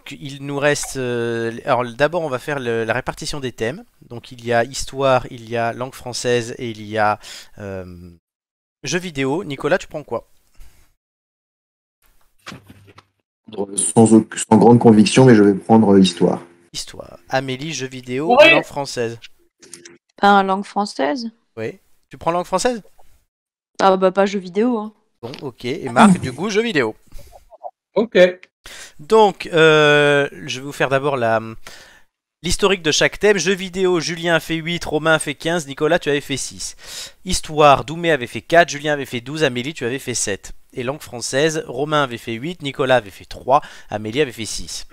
Donc il nous reste... alors d'abord on va faire la répartition des thèmes. Donc il y a histoire, il y a langue française et il y a jeux vidéo. Nicolas, tu prends quoi? Sans grande conviction, mais je vais prendre histoire. Histoire. Amélie, jeux vidéo Ouais. ou langue française? Pas langue française? Oui. Tu prends langue française? Ah bah pas jeux vidéo. Hein. Bon, ok. Et Marc, du coup, jeux vidéo. Ok. Donc, je vais vous faire d'abord l'historique de chaque thème. Jeux vidéo, Julien a fait 8, Romain a fait 15, Nicolas, tu avais fait 6. Histoire, Doumé avait fait 4, Julien avait fait 12, Amélie, tu avais fait 7. Et langue française, Romain avait fait 8, Nicolas avait fait 3, Amélie avait fait 6.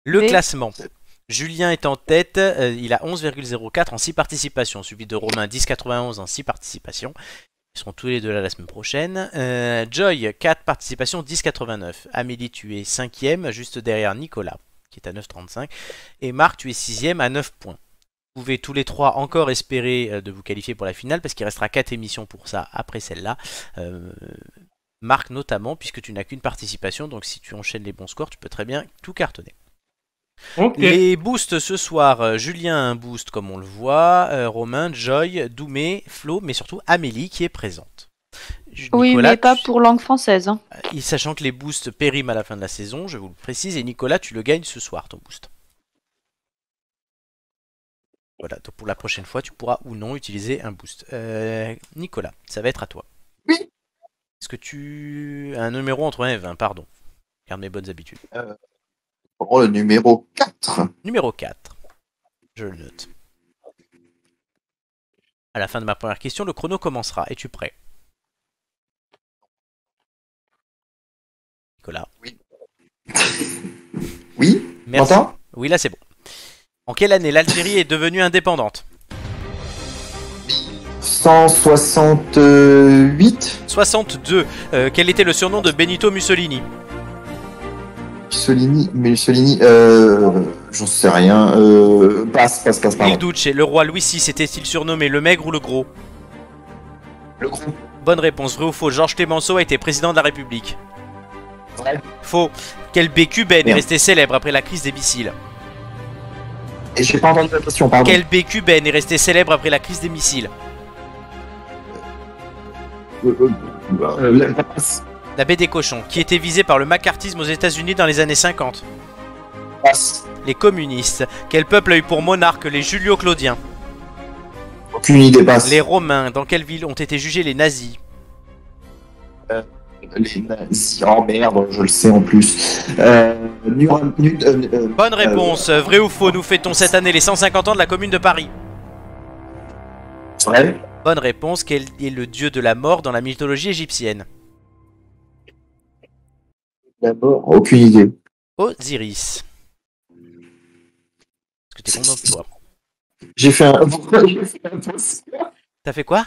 Le Mais- classement. Julien est en tête, il a 11,04 en 6 participations, suivi de Romain 10,91 en 6 participations. Ils seront tous les deux là la semaine prochaine. Joy, 4 participations, 10,89. Amélie, tu es 5ème, juste derrière Nicolas, qui est à 9,35. Et Marc, tu es 6ème à 9 points. Vous pouvez tous les trois encore espérer de vous qualifier pour la finale, parce qu'il restera 4 émissions pour ça après celle-là. Marc notamment, puisque tu n'as qu'une participation, donc si tu enchaînes les bons scores, tu peux très bien tout cartonner. Ok. Les boosts ce soir, Julien a un boost comme on le voit, Romain, Joy, Doumé, Flo, mais surtout Amélie qui est présente. Oui, Nicolas, mais pas pour langue française. Hein. sachant que les boosts périment à la fin de la saison, je vous le précise, et Nicolas, tu le gagnes ce soir ton boost. Voilà, donc pour la prochaine fois, tu pourras ou non utiliser un boost. Nicolas, ça va être à toi. Oui. Est-ce que tu as un numéro entre 1 et 20, pardon. Garde mes bonnes habitudes. Oh, le numéro 4. Numéro 4. Je le note. À la fin de ma première question, le chrono commencera. Es-tu prêt? Nicolas. Oui. Merci. T'entends? Oui, là c'est bon. En quelle année l'Algérie est devenue indépendante? 168. 62. Quel était le surnom de Benito Mussolini? Mussolini, j'en sais rien. Passe, Il pardon. Duce. Le roi Louis VI était-il surnommé le maigre ou le gros? Le gros. Bonne réponse. Vrai ou faux? Georges Clemenceau a été président de la République. Vrai. Faux. Quel baie cubaine est Merde. resté célèbre après la crise des missiles? Et j'ai pas entendu la question, pardon. Quelle baie cubaine est restée célèbre après la crise des missiles? Passe. La baie des cochons, qui était visée par le macartisme aux États-Unis dans les années 50. Passe. Les communistes. Quel peuple a eu pour monarque les Julio-Claudiens? Aucune idée, passe. Les Romains. Dans quelle ville ont été jugés les nazis? Les nazis. Oh merde, je le sais en plus. Bonne réponse. Vrai ou faux? Nous fêtons cette année les 150 ans de la Commune de Paris. Vrai. Bonne réponse. Quel est le dieu de la mort dans la mythologie égyptienne? D'abord, aucune idée. Osiris. Est-ce que t'es content de toi? J'ai fait un. Pourquoi j'ai fait un bon score? T'as fait quoi?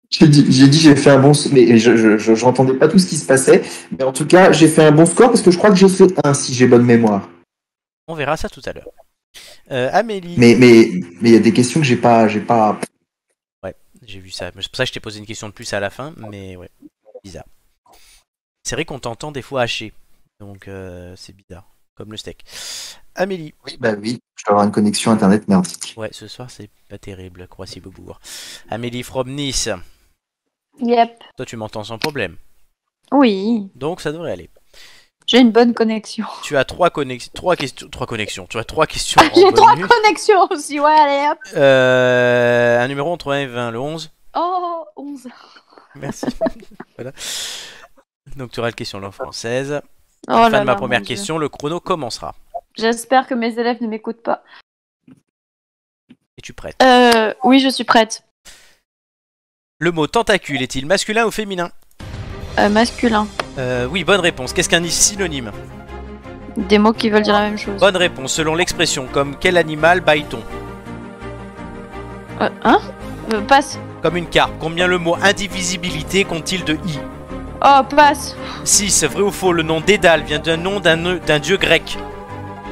J'ai dit j'ai fait un bon score, mais j'entendais pas tout ce qui se passait. Mais en tout cas, j'ai fait un bon score parce que je crois que j'ai fait un si j'ai bonne mémoire. On verra ça tout à l'heure. Amélie. Mais il y a des questions que j'ai pas. Ouais, j'ai vu ça. C'est pour ça que je t'ai posé une question de plus à la fin, mais ouais, bizarre. C'est vrai qu'on t'entend des fois haché, donc c'est bizarre, comme le steak. Amélie. Oui, bah oui, je dois avoir une connexion internet merdique. Ouais, ce soir c'est pas terrible, Croissy-Beaubourg. Amélie from Nice. Yep. Toi tu m'entends sans problème, Oui, donc ça devrait aller. j'ai une bonne connexion. Tu as trois connexions. Tu as 3 questions en J'ai 3 bonus. connexions aussi, ouais, allez hop. Un numéro entre 1 et 20, le 11. Oh, 11. Merci. Voilà. Donc tu auras la question langue française. Oh À la fin là de ma là, première mon Dieu. question, le chrono commencera. J'espère que mes élèves ne m'écoutent pas. Es-tu prête? Oui, je suis prête. Le mot tentacule est-il masculin ou féminin? Masculin. Oui, bonne réponse. Qu'est-ce qu'un synonyme? Des mots qui veulent dire la même chose. Bonne réponse. Selon l'expression, comme quel animal baille-t-on? Hein Passe. Comme une carpe. Combien le mot indivisibilité compte-t-il de i? Oh, passe. 6. Vrai ou faux? Le nom d'Édale vient d'un nom d'un dieu grec.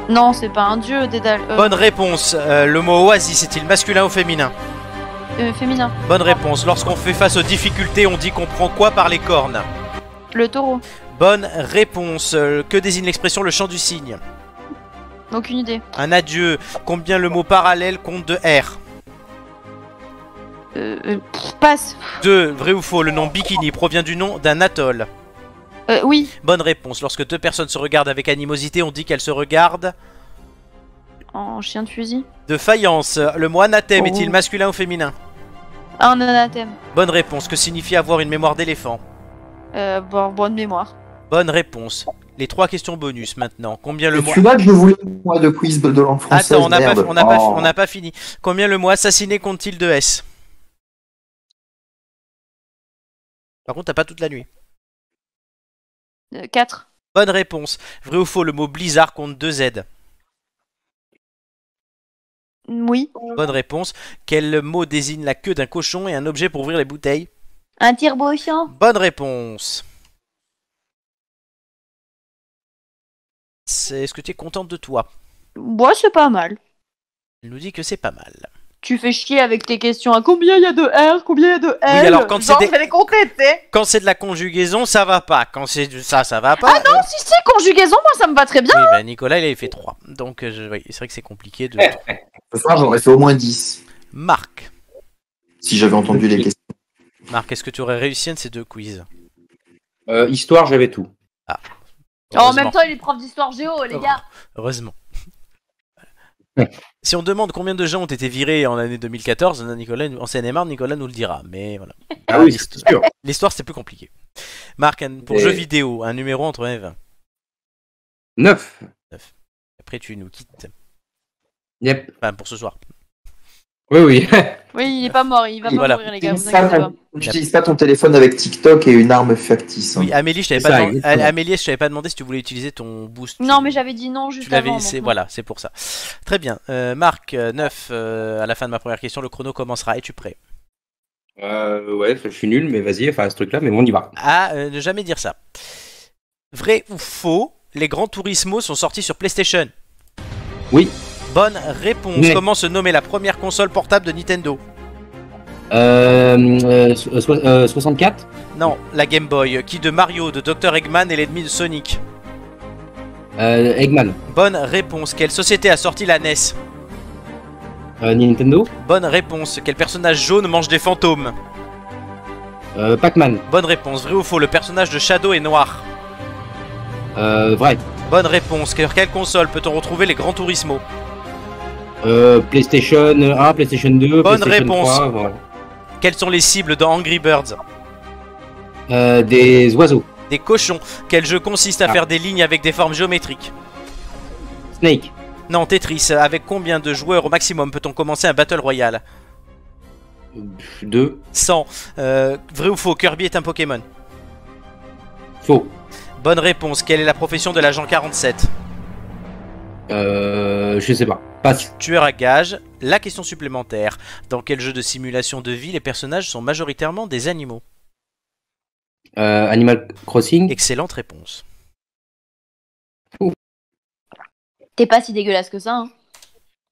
Non, c'est pas un dieu, Dédale. Bonne réponse. Le mot oasis est-il masculin ou féminin? Féminin. Bonne réponse. Lorsqu'on fait face aux difficultés, on dit qu'on prend quoi par les cornes? Le taureau. Bonne réponse. Que désigne l'expression le chant du cygne? Aucune idée. Un adieu. Combien le mot parallèle compte de R? Passe. 2. Vrai ou faux, le nom bikini provient du nom d'un atoll? Oui. Bonne réponse. Lorsque deux personnes se regardent avec animosité, on dit qu'elles se regardent En chien de fusil. de faïence. Le mot anathème Oh. est-il masculin ou féminin? Un anathème. Bonne réponse. Que signifie avoir une mémoire d'éléphant? Bonne mémoire. Bonne réponse. Les 3 questions bonus maintenant. Combien le mois... Celui-là que je voulais, moi, de quiz de langue française. Attends, on n'a merde. Oh. pas fini. Combien le mot assassiné compte-t-il de S? Par contre, t'as pas toute la nuit. 4. Bonne réponse. Vrai ou faux, le mot blizzard compte 2 Z? Oui. Bonne réponse. Quel mot désigne la queue d'un cochon et un objet pour ouvrir les bouteilles? Un tire-bouchon. Bonne réponse. Est-ce que tu es contente de toi? Moi, c'est pas mal. Elle nous dit que c'est pas mal. Tu fais chier avec tes questions. À combien il y a de R? Combien il y a de L? Oui, alors, quand Genre, c'est des- je vais les compter, tu sais. Quand c'est de la conjugaison, ça va pas. Quand c'est ça va pas. Ah non, si, conjugaison, moi, ça me va très bien. Oui, bah, Nicolas, il avait fait 3. Donc, oui, c'est vrai que c'est compliqué de... Ce soir, j'aurais fait au moins 10. Marc. Si j'avais entendu les questions. Marc, est-ce que tu aurais réussi un de ces 2 quiz? Histoire, j'avais tout. En Heureusement. même temps, il est prof d'histoire géo, les gars. Heureusement. Si on demande combien de gens ont été virés en l'année 2014, Nicolas, en Seine-et-Marne, Nicolas nous le dira. Mais voilà. Ah oui, c'est sûr. L'histoire, c'est plus compliqué. Marc, pour Et- jeux vidéo, un numéro entre 1 et 20. 9. Après, tu nous quittes. Yep. Enfin, pour ce soir. Oui, oui. Oui, il est pas mort, il va pas Voilà. mourir, les gars, vous N'utilise inquiétez pas. N'utilise pas ton téléphone avec TikTok et une arme factice. hein. Oui, Amélie, je t'avais C'est pas, ça, demandé- exactement. Amélie, je t'avais pas demandé si tu voulais utiliser ton boost. Non, mais j'avais dit non juste Tu l'avais, avant. c'est donc non. voilà, c'est pour ça. Très bien. Marc, 9, à la fin de ma première question, le chrono commencera. Es-tu prêt? Ouais, je suis nul, mais vas-y, enfin ce truc-là, mais bon, on y va. Ah, ne jamais dire ça. Vrai ou faux, les Grands Turismo sont sortis sur PlayStation? Oui. Bonne réponse. Mais- Comment se nommait la première console portable de Nintendo? 64. Non, la Game Boy. Qui de Mario, de Dr Eggman est l'ennemi de Sonic? Eggman. Bonne réponse. Quelle société a sorti la NES? Nintendo. Bonne réponse. Quel personnage jaune mange des fantômes? Pac-Man. Bonne réponse. Vrai ou faux, le personnage de Shadow est noir? Vrai. Bonne réponse. Sur quelle console peut-on retrouver les Grands Turismo? PlayStation 1, PlayStation 2, Bonne PlayStation réponse. 3, voilà. Quelles sont les cibles dans Angry Birds? Des oiseaux. Des cochons. Quel jeu consiste à Ah. faire des lignes avec des formes géométriques? Snake. Non, Tetris. Avec combien de joueurs au maximum peut-on commencer un Battle Royale? 2. 100. Vrai ou faux, Kirby est un Pokémon? Faux. Bonne réponse. Quelle est la profession de l'agent 47? Je sais pas. Passe. Tueur à gage. La question supplémentaire. Dans quel jeu de simulation de vie les personnages sont majoritairement des animaux? Animal Crossing. Excellente réponse. T'es pas si dégueulasse que ça, hein.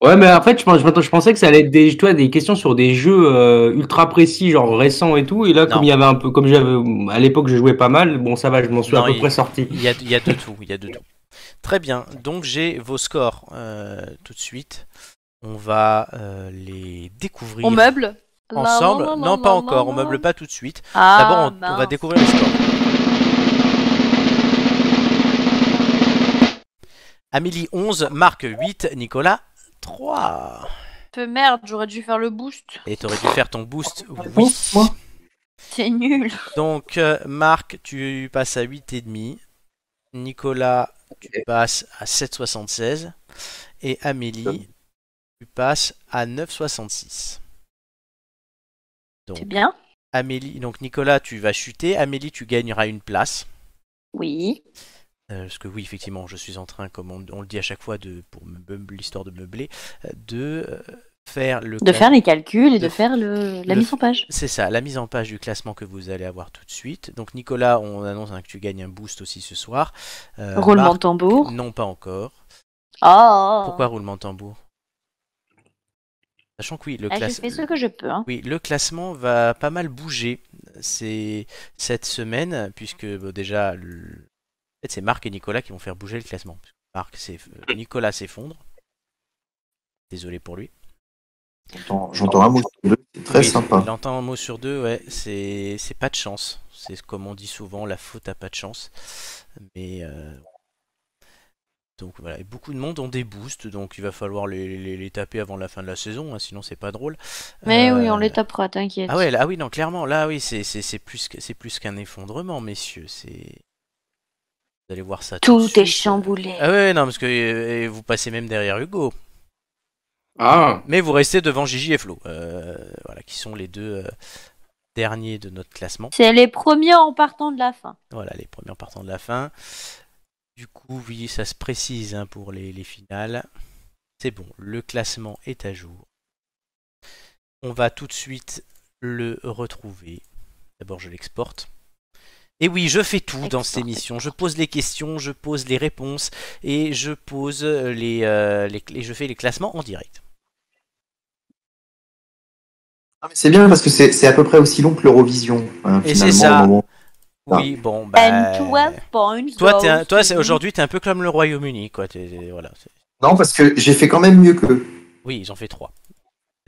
Ouais, mais en fait, je pensais que ça allait être des questions sur des jeux ultra précis, genre récents et tout. Et là, Non. comme il y avait un peu, comme j'avais à l'époque, je jouais pas mal. Bon, ça va, je m'en suis Non, à peu près sorti. Il y a de tout. Il y a de tout. Très bien. Donc j'ai vos scores tout de suite. On va les découvrir On meuble ensemble. La, la, la, Non, pas la, encore. la, On la. meuble pas tout de suite. Ah, D'abord, on va mince. découvrir les scores. Amélie 11, Marc 8, Nicolas 3. Peu merde, j'aurais dû faire le boost. Et t'aurais dû faire ton boost. Oui. Réponse, moi C'est nul. Donc Marc, tu passes à 8,5. Nicolas, tu passes à 7,76. Et Amélie, tu passes à 9,66. C'est Donc bien. Amélie, donc Nicolas, tu vas chuter. Amélie, tu gagneras une place. Oui. Parce que oui, effectivement, je suis en train, comme on le dit à chaque fois, pour l'histoire de meubler, de faire le... De faire les calculs et de de faire la le- mise en page. C'est ça, la mise en page du classement que vous allez avoir tout de suite. Donc Nicolas, on annonce que tu gagnes un boost aussi ce soir. Roulement de Marc, tambour. non, pas encore. Oh. Pourquoi roulement de tambour? Sachant que oui, Je fais ce que je peux. Hein. oui, le classement va pas mal bouger cette semaine, puisque bon, déjà fait, c'est Marc et Nicolas qui vont faire bouger le classement. Nicolas s'effondre. Désolé pour lui. J'entends un mot sur deux, c'est très sympa. Il entend un mot sur deux, ouais, c'est pas de chance. C'est comme on dit souvent, la faute a pas de chance. Mais donc voilà, et beaucoup de monde ont des boosts, donc il va falloir les taper avant la fin de la saison, hein, sinon c'est pas drôle. Mais oui, on les tapera, t'inquiète. Ah ouais, là, ah oui, non, clairement, là oui, c'est plus qu'un effondrement, messieurs. Vous allez voir ça. Tout de est suite. chamboulé. Ah ouais, non, parce que vous passez même derrière Hugo. Ah, Mais vous restez devant Gigi et Flo, voilà, qui sont les deux derniers de notre classement. C'est les premiers en partant de la fin. Voilà, les premiers en partant de la fin. Du coup, oui, ça se précise hein, pour les finales. C'est bon, le classement est à jour. On va tout de suite le retrouver. D'abord, je l'exporte. Et oui, je fais tout dans cette émission. Je pose les questions, je pose les réponses et je pose je fais les classements en direct. C'est bien parce que c'est à peu près aussi long que l'Eurovision. Hein, et c'est ça. Moment... Oui, bon, bah. And 12 points. Toi, aujourd'hui, t'es un peu comme le Royaume-Uni, quoi. Voilà. Non, parce que j'ai fait quand même mieux qu'eux. Oui, ils ont fait 3.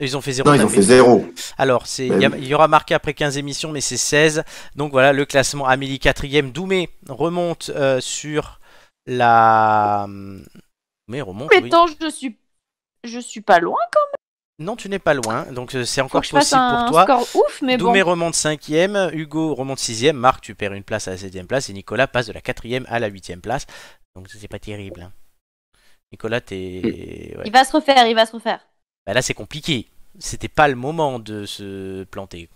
Ils ont fait 0. Non, ils ont fait 0. Alors, il y aura marqué après 15 émissions, mais c'est 16. Donc voilà, le classement. Amélie 4ème. Doumé remonte sur la. Mais remonte. Mais Oui. attends, je suis pas loin quand même. Non, tu n'es pas loin. Donc c'est Faut encore que je fasse possible pour un toi. score ouf, mais Doumé bon. remonte 5ème. Hugo remonte 6ème. Marc, tu perds une place à la 7ème place. Et Nicolas passe de la 4ème à la 8ème place. Donc c'est pas terrible. Hein. Nicolas, t'es. Ouais. Il va se refaire. Bah là, c'est compliqué. C'était pas le moment de se planter.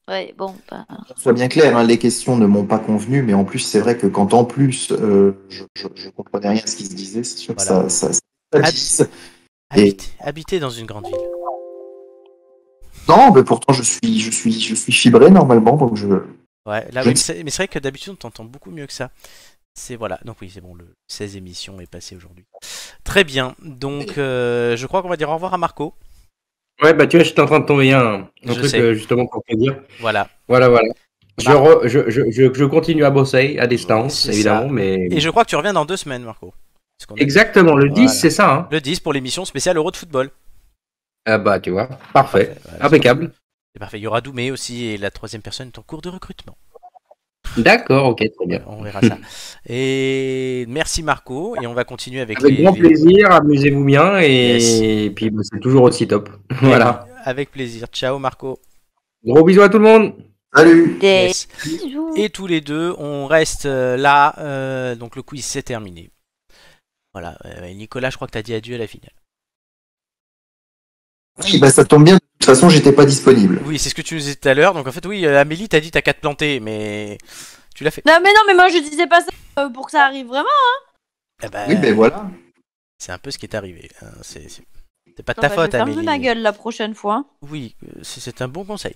Ouais, bon. Bah... Soit bien clair, hein, les questions ne m'ont pas convenu, mais en plus, c'est vrai que quand en plus je comprenais rien à ce qui se disait, c'est sûr Voilà. que ça divise. Habiter dans une grande ville. Non, mais pourtant je suis fibré normalement, donc je. Ouais, là, mais c'est vrai que d'habitude on t'entend beaucoup mieux que ça. C'est voilà, donc oui, c'est bon, le 16 émissions est passé aujourd'hui. Très bien, donc je crois qu'on va dire au revoir à Marco. ouais, bah tu vois, j'étais en train de tomber un Je truc sais. justement pour te dire. Voilà. Voilà. Je continue à bosser à distance, C'est évidemment, ça. mais. Et je crois que tu reviens dans 2 semaines, Marco. Exactement, le 10, Voilà. c'est ça. Hein. Le 10 pour l'émission spéciale Euro de football. Ah bah tu vois, parfait, Voilà, impeccable. c'est parfait. Il y aura Doumé aussi et la 3ème personne est en cours de recrutement. D'accord, ok, très bien. On verra ça. Et merci Marco, et on va continuer avec grand plaisir, amusez-vous bien, et puis bah, c'est toujours aussi top. Voilà. Avec plaisir. Ciao Marco. Gros bisous à tout le monde. Salut. Yes. Bisous. Et tous les deux, on reste là. Donc le quiz c'est terminé. Voilà. Nicolas, je crois que tu as dit adieu à la finale. Oui, bah ça tombe bien. De toute façon, j'étais pas disponible. Oui, c'est ce que tu nous disais tout à l'heure. Donc en fait, oui, Amélie t'a dit t'as qu'à te planter, mais tu l'as fait. Non, mais moi je disais pas ça pour que ça arrive vraiment. Eh ben, Oui, ben voilà. c'est un peu ce qui est arrivé. Hein. C'est pas de Non, ta bah, faute, je vais fermer Amélie. ma gueule la prochaine fois. Oui, c'est un bon conseil.